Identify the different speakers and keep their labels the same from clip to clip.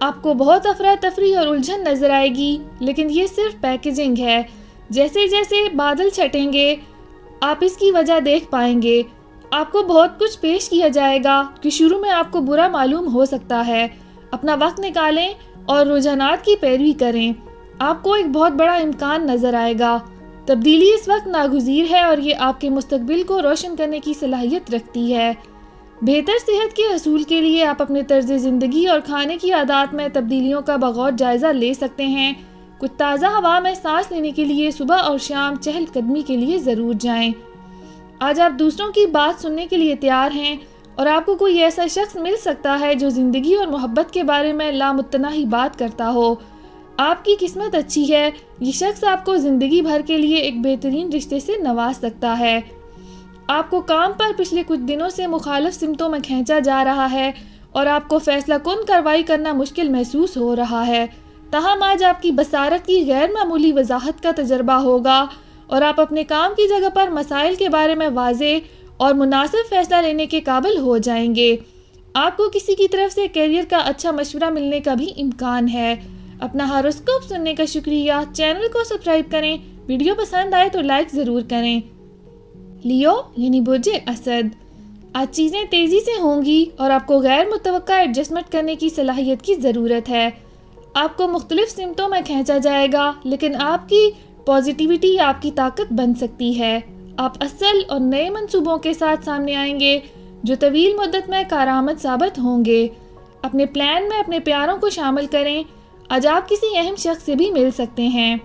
Speaker 1: آپ کو بہت افراتفری اور الجھن نظر آئے گی، لیکن یہ صرف پیکیجنگ ہے۔ جیسے جیسے بادل چھٹیں گے آپ اس کی وجہ دیکھ پائیں گے۔ آپ کو بہت کچھ پیش کیا جائے گا کہ شروع میں آپ کو برا معلوم ہو سکتا ہے۔ اپنا وقت نکالیں اور رجحانات کی پیروی کریں۔ آپ کو ایک بہت بڑا امکان نظر آئے گا۔ تبدیلی اس وقت ناگزیر ہے اور یہ آپ کے مستقبل کو روشن کرنے کی صلاحیت رکھتی ہے۔ بہتر صحت کے حصول کے لیے آپ اپنے طرز زندگی اور کھانے کی عادات میں تبدیلیوں کا بغور جائزہ لے سکتے ہیں۔ کچھ تازہ ہوا میں سانس لینے کے لیے صبح اور شام چہل قدمی کے لیے ضرور جائیں۔ آج آپ دوسروں کی بات سننے کے لیے تیار ہیں اور آپ کو کوئی ایسا شخص مل سکتا ہے جو زندگی اور محبت کے بارے میں لامتناہی بات کرتا ہو۔ آپ کی قسمت اچھی ہے، یہ شخص آپ کو زندگی بھر کے لیے ایک بہترین رشتے سے نواز سکتا ہے۔ آپ کو کام پر پچھلے کچھ دنوں سے مخالف سمتوں میں کھینچا جا رہا ہے اور آپ کو فیصلہ کن کارروائی کرنا مشکل محسوس ہو رہا ہے۔ تاہم آج آپ کی بصارت کی غیر معمولی وضاحت کا تجربہ ہوگا اور آپ اپنے کام کی جگہ پر مسائل کے بارے میں واضح اور مناسب فیصلہ لینے کے قابل ہو جائیں گے۔ آپ کو کسی کی طرف سے کیریئر کا اچھا مشورہ ملنے کا بھی امکان ہے۔ اپنا ہاروسکوپ سننے کا شکریہ۔ چینل کو سبسکرائب کریں۔ ویڈیو پسند آئے تو لائک ضرور کریں۔ لیو یعنی برج اسد، آج چیزیں تیزی سے ہوں گی اور آپ کو غیر متوقع ایڈجسٹمنٹ کرنے کی صلاحیت کی ضرورت ہے۔ آپ کو مختلف سمتوں میں کھینچا جائے گا، لیکن آپ کی پازیٹیوٹی آپ کی طاقت بن سکتی ہے۔ آپ اصل اور نئے منصوبوں کے ساتھ سامنے آئیں گے جو طویل مدت میں کارآمد ثابت ہوں گے۔ اپنے پلان میں اپنے پیاروں کو شامل کریں۔ آج آپ کسی اہم شخص سے بھی مل سکتے ہیں۔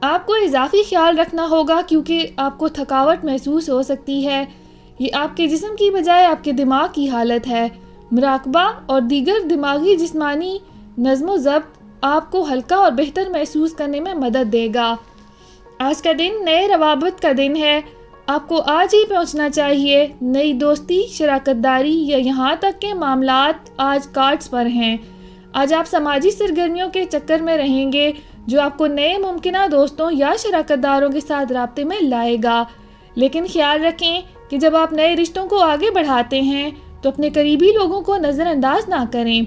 Speaker 1: آپ کو اضافی خیال رکھنا ہوگا کیونکہ آپ کو تھکاوٹ محسوس ہو سکتی ہے۔ یہ آپ کے جسم کی بجائے آپ کے دماغ کی حالت ہے۔ مراقبہ اور دیگر دماغی جسمانی نظم و ضبط آپ کو ہلکا اور بہتر محسوس کرنے میں مدد دے گا۔ آج کا دن نئے روابط کا دن ہے۔ آپ کو آج ہی پہنچنا چاہیے۔ نئی دوستی، شراکت داری یا یہاں تک کہ معاملات آج کارڈز پر ہیں۔ آج آپ سماجی سرگرمیوں کے چکر میں رہیں گے جو آپ کو نئے ممکنہ دوستوں یا شراکت داروں کے ساتھ رابطے میں لائے گا، لیکن خیال رکھیں کہ جب آپ نئے رشتوں کو آگے بڑھاتے ہیں تو اپنے قریبی لوگوں کو نظر انداز نہ کریں۔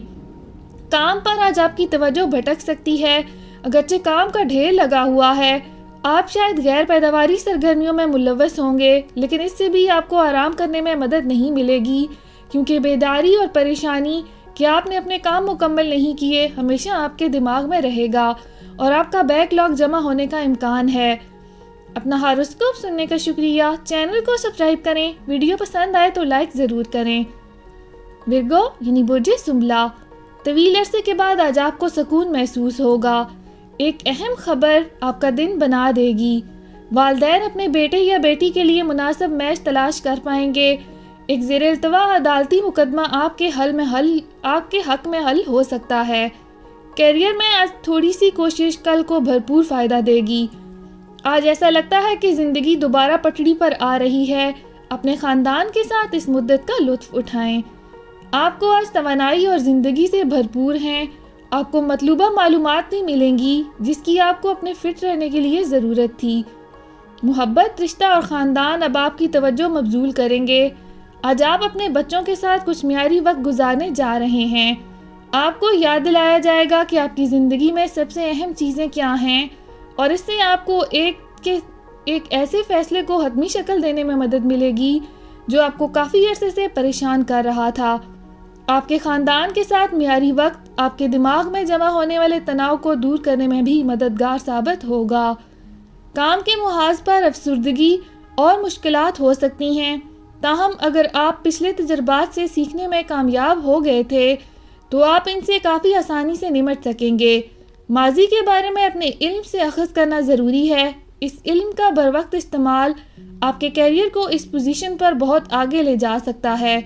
Speaker 1: کام پر آج آپ کی توجہ بھٹک سکتی ہے، اگرچہ کام کا ڈھیر لگا ہوا ہے۔ آپ شاید غیر پیداواری سرگرمیوں میں ملوث ہوں گے، لیکن اس سے بھی آپ کو آرام کرنے میں مدد نہیں ملے گی کیونکہ بیداری اور پریشانی کہ آپ نے اپنے کام مکمل نہیں کیے ہمیشہ آپ کے دماغ میں رہے گا اور آپ کا بیک لاگ جمع ہونے کا امکان ہے۔ اپنا ہاروسکوپ سننے کا شکریہ۔ چینل کو سبسکرائب کریں۔ ویڈیو پسند آئے تو لائک ضرور کریں۔ ورگو یعنی برج سنبلا، طویل عرصے کے بعد آج آپ کو سکون محسوس ہوگا۔ ایک اہم خبر آپ کا دن بنا دے گی۔ والدین اپنے بیٹے یا بیٹی کے لیے مناسب میچ تلاش کر پائیں گے۔ ایک زیر التوا عدالتی مقدمہ آپ کے حق میں حل ہو سکتا ہے۔ کیریئر میں آج تھوڑی سی کوشش کل کو بھرپور فائدہ دے گی۔ آج ایسا لگتا ہے کہ زندگی دوبارہ پٹڑی پر آ رہی ہے۔ اپنے خاندان کے ساتھ اس مدت کا لطف اٹھائیں۔ آپ کو آج توانائی اور زندگی سے بھرپور ہیں۔ آپ کو مطلوبہ معلومات بھی ملیں گی جس کی آپ کو اپنے فٹ رہنے کے لیے ضرورت تھی۔ محبت، رشتہ اور خاندان اب آپ کی توجہ مبذول کریں گے۔ آج آپ اپنے بچوں کے ساتھ کچھ معیاری وقت گزارنے جا رہے ہیں۔ آپ کو یاد دلایا جائے گا کہ آپ کی زندگی میں سب سے اہم چیزیں کیا ہیں اور اس سے آپ کو ایک ایسے فیصلے کو حتمی شکل دینے میں مدد ملے گی جو آپ کو کافی عرصے سے پریشان کر رہا تھا۔ آپ کے خاندان کے ساتھ معیاری وقت آپ کے دماغ میں جمع ہونے والے تناؤ کو دور کرنے میں بھی مددگار ثابت ہوگا۔ کام کے محاذ پر افسردگی اور مشکلات ہو سکتی ہیں، تاہم اگر آپ پچھلے تجربات سے سیکھنے میں کامیاب ہو گئے تھے تو آپ ان سے کافی آسانی سے نمٹ سکیں گے۔ ماضی کے بارے میں اپنے علم سے اخذ کرنا ضروری ہے۔ اس علم کا بروقت استعمال آپ کے کیریئر کو اس پوزیشن پر بہت آگے لے جا سکتا ہے۔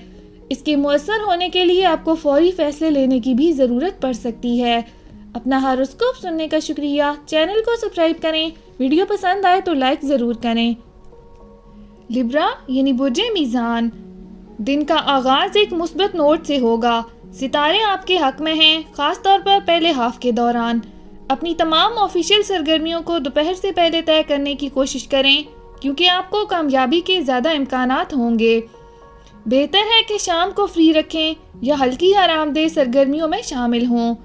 Speaker 1: اس کے مؤثر ہونے کے لیے آپ کو فوری فیصلے لینے کی بھی ضرورت پڑ سکتی ہے۔ اپنا ہاروسکوپ سننے کا شکریہ۔ چینل کو سبسکرائب کریں۔ ویڈیو پسند آئے تو لائک ضرور کریں۔ لیبرا یعنی برج میزان، دن کا آغاز ایک مثبت نوٹ سے ہوگا۔ ستارے آپ کے حق میں ہیں، خاص طور پر پہلے ہاف کے دوران۔ اپنی تمام آفیشیل سرگرمیوں کو دوپہر سے پہلے طے کرنے کی کوشش کریں کیونکہ آپ کو کامیابی کے زیادہ امکانات ہوں گے۔ بہتر ہے کہ شام کو فری رکھیں یا ہلکی آرام دہ سرگرمیوں میں شامل ہوں۔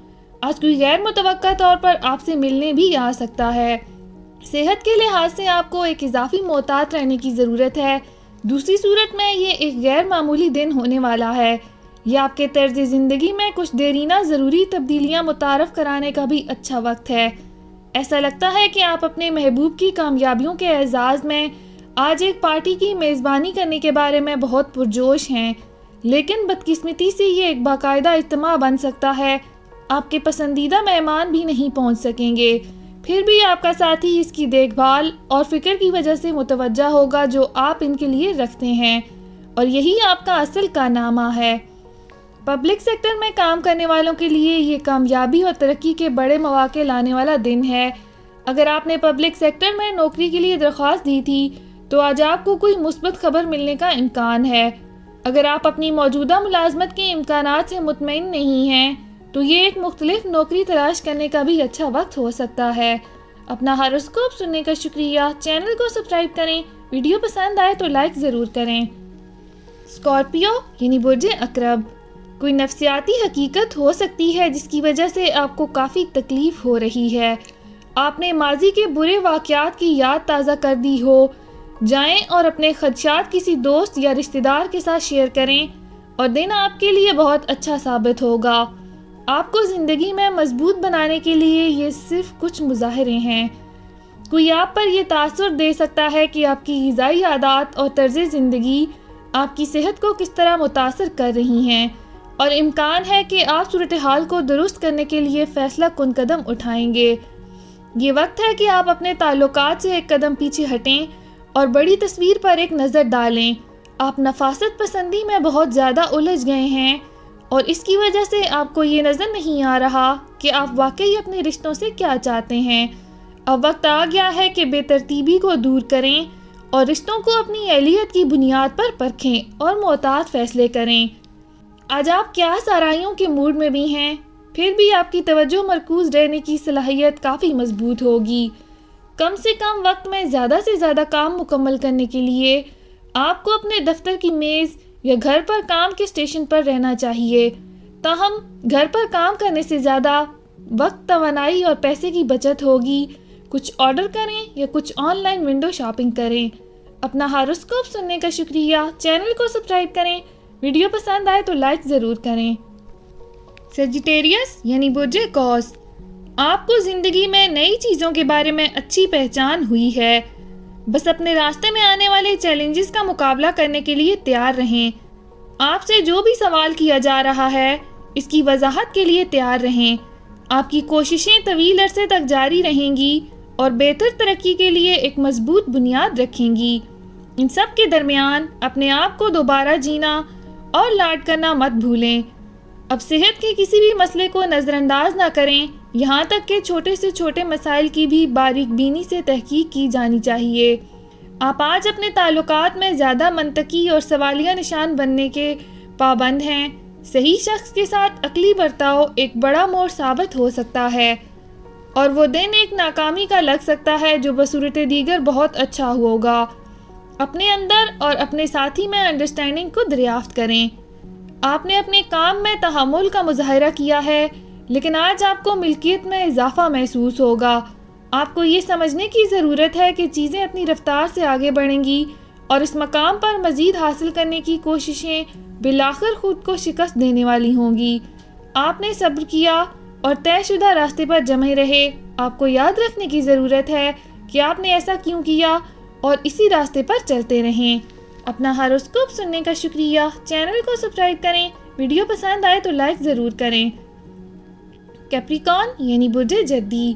Speaker 1: آج کوئی غیر متوقع طور پر آپ سے ملنے بھی آ سکتا ہے۔ صحت کے لحاظ سے آپ کو ایک اضافی محتاط رہنے کی ضرورت ہے۔ دوسری صورت میں یہ ایک غیر معمولی دن ہونے والا ہے۔ یہ آپ کے طرز زندگی میں کچھ دیرینہ ضروری تبدیلیاں متعارف کرانے کا بھی اچھا وقت ہے۔ ایسا لگتا ہے کہ آپ اپنے محبوب کی کامیابیوں کے اعزاز میں آج ایک پارٹی کی میزبانی کرنے کے بارے میں بہت پرجوش ہیں، لیکن بدقسمتی سے یہ ایک باقاعدہ اجتماع بن سکتا ہے۔ آپ کے پسندیدہ مہمان بھی نہیں پہنچ سکیں گے، پھر بھی آپ کا ساتھی اس کی دیکھ بھال اور فکر کی وجہ سے متوجہ ہوگا جو آپ ان کے لیے رکھتے ہیں، اور یہی آپ کا اصل کارنامہ ہے۔ پبلک سیکٹر میں کام کرنے والوں کے لیے یہ کامیابی اور ترقی کے بڑے مواقع لانے والا دن ہے۔ اگر آپ نے پبلک سیکٹر میں نوکری کے لیے درخواست دی تھی تو آج آپ کو کوئی مثبت خبر ملنے کا امکان ہے۔ اگر آپ اپنی موجودہ ملازمت کے امکانات سے مطمئن نہیں ہیں تو یہ ایک مختلف نوکری تلاش کرنے کا بھی اچھا وقت ہو سکتا ہے۔ اپنا ہاروسکوپ سننے کا شکریہ۔ چینل کو سبسکرائب کریں۔ ویڈیو پسند آئے تو لائک ضرور کریں۔ اسکارپیو یعنی برج عقرب، کوئی نفسیاتی حقیقت ہو سکتی ہے جس کی وجہ سے آپ کو کافی تکلیف ہو رہی ہے۔ آپ نے ماضی کے برے واقعات کی یاد تازہ کر دی ہو۔ جائیں اور اپنے خدشات کسی دوست یا رشتہ دار کے ساتھ شیئر کریں اور دن آپ کے لیے بہت اچھا ثابت ہوگا۔ آپ کو زندگی میں مضبوط بنانے کے لیے یہ صرف کچھ مظاہرے ہیں۔ کوئی آپ پر یہ تاثر دے سکتا ہے کہ آپ کی غذائی عادات اور طرز زندگی آپ کی صحت کو کس طرح متاثر کر رہی ہیں، اور امکان ہے کہ آپ صورتحال کو درست کرنے کے لیے فیصلہ کن قدم اٹھائیں گے۔ یہ وقت ہے کہ آپ اپنے تعلقات سے ایک قدم پیچھے ہٹیں اور بڑی تصویر پر ایک نظر ڈالیں۔ آپ نفاست پسندی میں بہت زیادہ الجھ گئے ہیں اور اس کی وجہ سے آپ کو یہ نظر نہیں آ رہا کہ آپ واقعی اپنے رشتوں سے کیا چاہتے ہیں۔ اب وقت آ گیا ہے کہ بے ترتیبی کو دور کریں اور رشتوں کو اپنی اہلیت کی بنیاد پر پرکھیں اور محتاط فیصلے کریں۔ آج آپ کیا سارائیوں کے موڈ میں بھی ہیں، پھر بھی آپ کی توجہ مرکوز رہنے کی صلاحیت کافی مضبوط ہوگی۔ کم سے کم وقت میں زیادہ سے زیادہ کام مکمل کرنے کے لیے آپ کو اپنے دفتر کی میز یا گھر پر کام کے اسٹیشن پر رہنا چاہیے۔ تاہم گھر پر کام کرنے سے زیادہ وقت، توانائی اور پیسے کی بچت ہوگی۔ کچھ آرڈر کریں یا کچھ آن لائن ونڈو شاپنگ کریں۔ اپنا ہاروسکوپ سننے کا شکریہ۔ چینل کو سبسکرائب کریں۔ ویڈیو پسند آئے تو لائک ضرور کریں۔ سیجیٹیریس یعنی برج قوس، آپ کو زندگی میں نئی چیزوں کے بارے میں اچھی پہچان ہوئی ہے۔ بس اپنے راستے میں آنے والے چیلنجز کا مقابلہ کرنے کے لیے تیار رہیں۔ آپ سے جو بھی سوال کیا جا رہا ہے اس کی وضاحت کے لیے تیار رہیں۔ آپ کی کوششیں طویل عرصے تک جاری رہیں گی اور بہتر ترقی کے لیے ایک مضبوط بنیاد رکھیں گی۔ ان سب کے درمیان اپنے آپ کو دوبارہ جینا اور لاڈ کرنا مت بھولیں۔ اب صحت کے کسی بھی مسئلے کو نظر انداز نہ کریں، یہاں تک کہ چھوٹے سے چھوٹے مسائل کی بھی باریک بینی سے تحقیق کی جانی چاہیے۔ آپ آج اپنے تعلقات میں زیادہ منطقی اور سوالیہ نشان بننے کے پابند ہیں۔ صحیح شخص کے ساتھ عقلی برتاؤ ایک بڑا موڑ ثابت ہو سکتا ہے، اور وہ دن ایک ناکامی کا لگ سکتا ہے جو بصورت دیگر بہت اچھا ہوگا۔ اپنے اندر اور اپنے ساتھی میں انڈرسٹینڈنگ کو دریافت کریں۔ آپ نے اپنے کام میں تحمل کا مظاہرہ کیا ہے، لیکن آج آپ کو ملکیت میں اضافہ محسوس ہوگا۔ آپ کو یہ سمجھنے کی ضرورت ہے کہ چیزیں اپنی رفتار سے آگے بڑھیں گی اور اس مقام پر مزید حاصل کرنے کی کوششیں بالآخر خود کو شکست دینے والی ہوں گی۔ آپ نے صبر کیا اور طے شدہ راستے پر جمے رہے۔ آپ کو یاد رکھنے کی ضرورت ہے کہ آپ نے ایسا کیوں کیا اور اسی راستے پر چلتے رہیں۔ اپنا ہاروسکوپ سننے کا شکریہ۔ چینل کو سبسکرائب کریں۔ ویڈیو پسند آئے تو لائک ضرور کریں۔ کیپریکون یعنی برج جدی،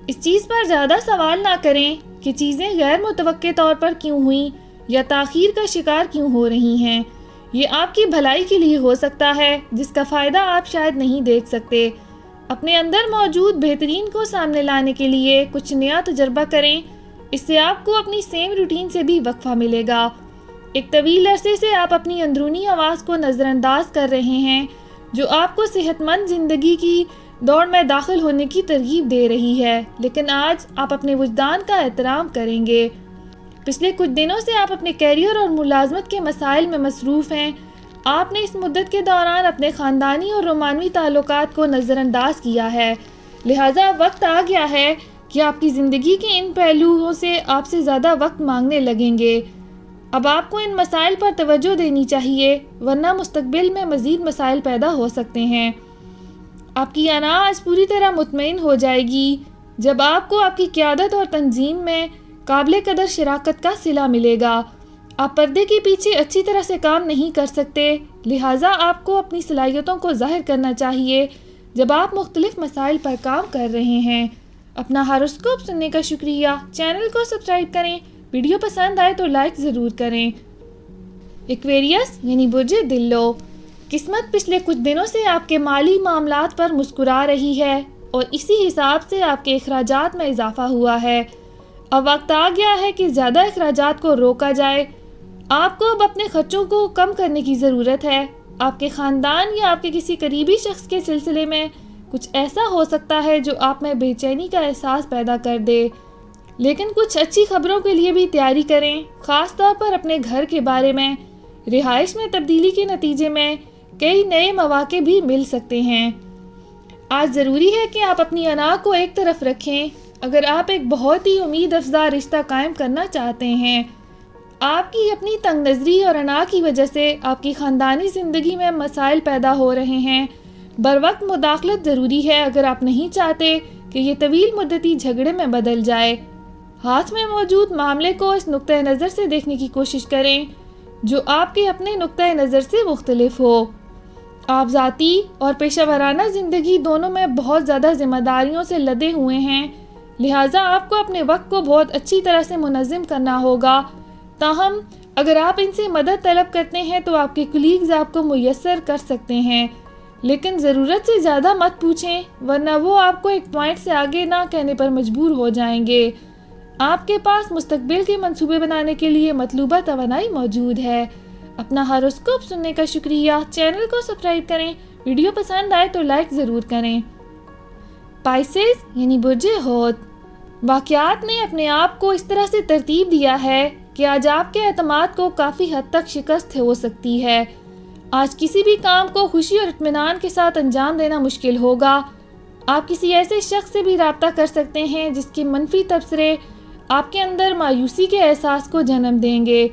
Speaker 1: اس چیز پر زیادہ سوال نہ کریں کہ چیزیں غیر متوقع طور پر کیوں ہوئیں یا تاخیر کا شکار کیوں ہو رہی ہیں۔ یہ آپ کی بھلائی کے لیے ہو سکتا ہے جس کا فائدہ آپ شاید نہیں دیکھ سکتے۔ اپنے اندر موجود بہترین کو سامنے لانے کے لیے کچھ نیا تجربہ کریں، اس سے آپ کو اپنی سیم روٹین سے بھی وقفہ ملے گا۔ ایک طویل عرصے سے آپ اپنی اندرونی آواز کو نظر انداز کر رہے ہیں جو آپ کو صحت مند زندگی کی دوڑ میں داخل ہونے کی ترغیب دے رہی ہے، لیکن آج آپ اپنے وجدان کا احترام کریں گے۔ پچھلے کچھ دنوں سے آپ اپنے کیریئر اور ملازمت کے مسائل میں مصروف ہیں۔ آپ نے اس مدت کے دوران اپنے خاندانی اور رومانوی تعلقات کو نظر انداز کیا ہے، لہٰذا وقت آ گیا ہے کہ آپ کی زندگی کے ان پہلوؤں سے آپ سے زیادہ وقت مانگنے لگیں گے۔ اب آپ کو ان مسائل پر توجہ دینی چاہیے، ورنہ مستقبل میں مزید مسائل پیدا ہو سکتے ہیں۔ آپ کی انا آج پوری طرح مطمئن ہو جائے گی جب آپ کو آپ کی قیادت اور تنظیم میں قابل قدر شراکت کا صلہ ملے گا۔ آپ پردے کے پیچھے اچھی طرح سے کام نہیں کر سکتے، لہٰذا آپ کو اپنی صلاحیتوں کو ظاہر کرنا چاہیے جب آپ مختلف مسائل پر کام کر رہے ہیں۔ اپنا ہاروسکوپ سننے کا شکریہ، چینل کو سبسکرائب کریں، ویڈیو پسند آئے تو لائک ضرور کریں۔ ایکویریس یعنی برج دلو، قسمت پچھلے کچھ دنوں سے آپ کے مالی معاملات پر مسکرا رہی ہے اور اسی حساب سے آپ کے اخراجات میں اضافہ ہوا ہے۔ اب وقت آ گیا ہے کہ زیادہ اخراجات کو روکا جائے۔ آپ کو اب اپنے خرچوں کو کم کرنے کی ضرورت ہے۔ آپ کے خاندان یا آپ کے کسی قریبی شخص کے سلسلے میں کچھ ایسا ہو سکتا ہے جو آپ میں بے چینی کا احساس پیدا کر دے، لیکن کچھ اچھی خبروں کے لیے بھی تیاری کریں، خاص طور پر اپنے گھر کے بارے میں۔ رہائش میں تبدیلی کے نتیجے میں کئی نئے مواقع بھی مل سکتے ہیں۔ آج ضروری ہے کہ آپ اپنی انا کو ایک طرف رکھیں اگر آپ ایک بہت ہی امید افزا رشتہ قائم کرنا چاہتے ہیں۔ آپ کی اپنی تنگ نظری اور انا کی وجہ سے آپ کی خاندانی زندگی میں مسائل پیدا ہو رہے ہیں۔ بروقت مداخلت ضروری ہے اگر آپ نہیں چاہتے کہ یہ طویل مدتی جھگڑے میں بدل جائے۔ ہاتھ میں موجود معاملے کو اس نقطۂ نظر سے دیکھنے کی کوشش کریں جو آپ کے اپنے نقطۂ نظر سے مختلف ہو۔ آپ ذاتی اور پیشہ ورانہ زندگی دونوں میں بہت زیادہ ذمہ داریوں سے لدے ہوئے ہیں، لہٰذا آپ کو اپنے وقت کو بہت اچھی طرح سے منظم کرنا ہوگا۔ تاہم اگر آپ ان سے مدد طلب کرتے ہیں تو آپ کے کولیگز آپ کو میسر کر سکتے ہیں، لیکن ضرورت سے زیادہ مت پوچھیں ورنہ وہ آپ کو ایک پوائنٹ سے آگے نہ کہنے پر مجبور ہو جائیں گے۔ آپ کے پاس مستقبل کے منصوبے بنانے کے لیے مطلوبہ توانائی موجود ہے۔ اپنا ہاروسکوپ سننے کا شکریہ، چینل کو سبسکرائب کریں، ویڈیو پسند آئے تو لائک ضرور کریں۔ پائسز یعنی برج حوت، واقعات نے اپنے آپ کو اس طرح سے ترتیب دیا ہے کہ آج آپ کے اعتماد کو کافی حد تک شکست ہو سکتی ہے۔ آج کسی بھی کام کو خوشی اور اطمینان کے ساتھ انجام دینا مشکل ہوگا۔ آپ کسی ایسے شخص سے بھی رابطہ کر سکتے ہیں جس کے منفی تبصرے آپ کے اندر مایوسی کے احساس کو جنم دیں گے،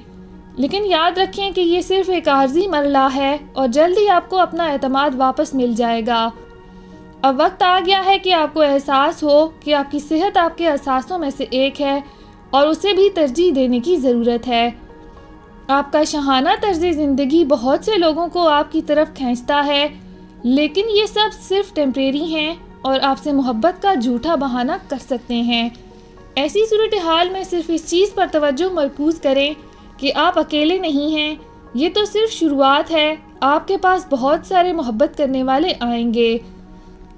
Speaker 1: لیکن یاد رکھیں کہ یہ صرف ایک عارضی مرحلہ ہے اور جلد ہی آپ کو اپنا اعتماد واپس مل جائے گا۔ اب وقت آ گیا ہے کہ آپ کو احساس ہو کہ آپ کی صحت آپ کے اثاثوں میں سے ایک ہے اور اسے بھی ترجیح دینے کی ضرورت ہے۔ آپ کا شاہانہ طرز زندگی بہت سے لوگوں کو آپ کی طرف کھینچتا ہے، لیکن یہ سب صرف ٹیمپریری ہیں اور آپ سے محبت کا جھوٹا بہانہ کر سکتے ہیں۔ ایسی صورتحال میں صرف اس چیز پر توجہ مرکوز کریں کہ آپ اکیلے نہیں ہیں، یہ تو صرف شروعات ہے، آپ کے پاس بہت سارے محبت کرنے والے آئیں گے۔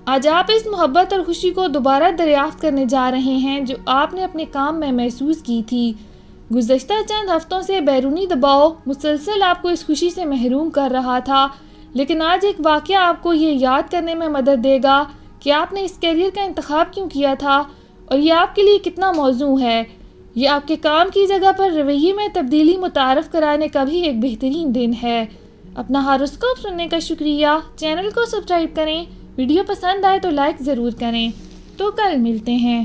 Speaker 1: آج آپ اس محبت اور خوشی کو دوبارہ دریافت کرنے جا رہے ہیں جو آپ نے اپنے کام میں محسوس کی تھی۔ گزشتہ چند ہفتوں سے بیرونی دباؤ مسلسل آپ کو اس خوشی سے محروم کر رہا تھا، لیکن آج ایک واقعہ آپ کو یہ یاد کرنے میں مدد دے گا کہ آپ نے اس کیریئر کا انتخاب کیوں کیا تھا اور یہ آپ کے لیے کتنا موزوں ہے۔ یہ آپ کے کام کی جگہ پر رویے میں تبدیلی متعارف کرانے کا بھی ایک بہترین دن ہے۔ اپنا ہاروسکوپ سننے کا شکریہ، چینل کو سبسکرائب کریں، ویڈیو پسند آئے تو لائک ضرور کریں۔ تو کل ملتے ہیں۔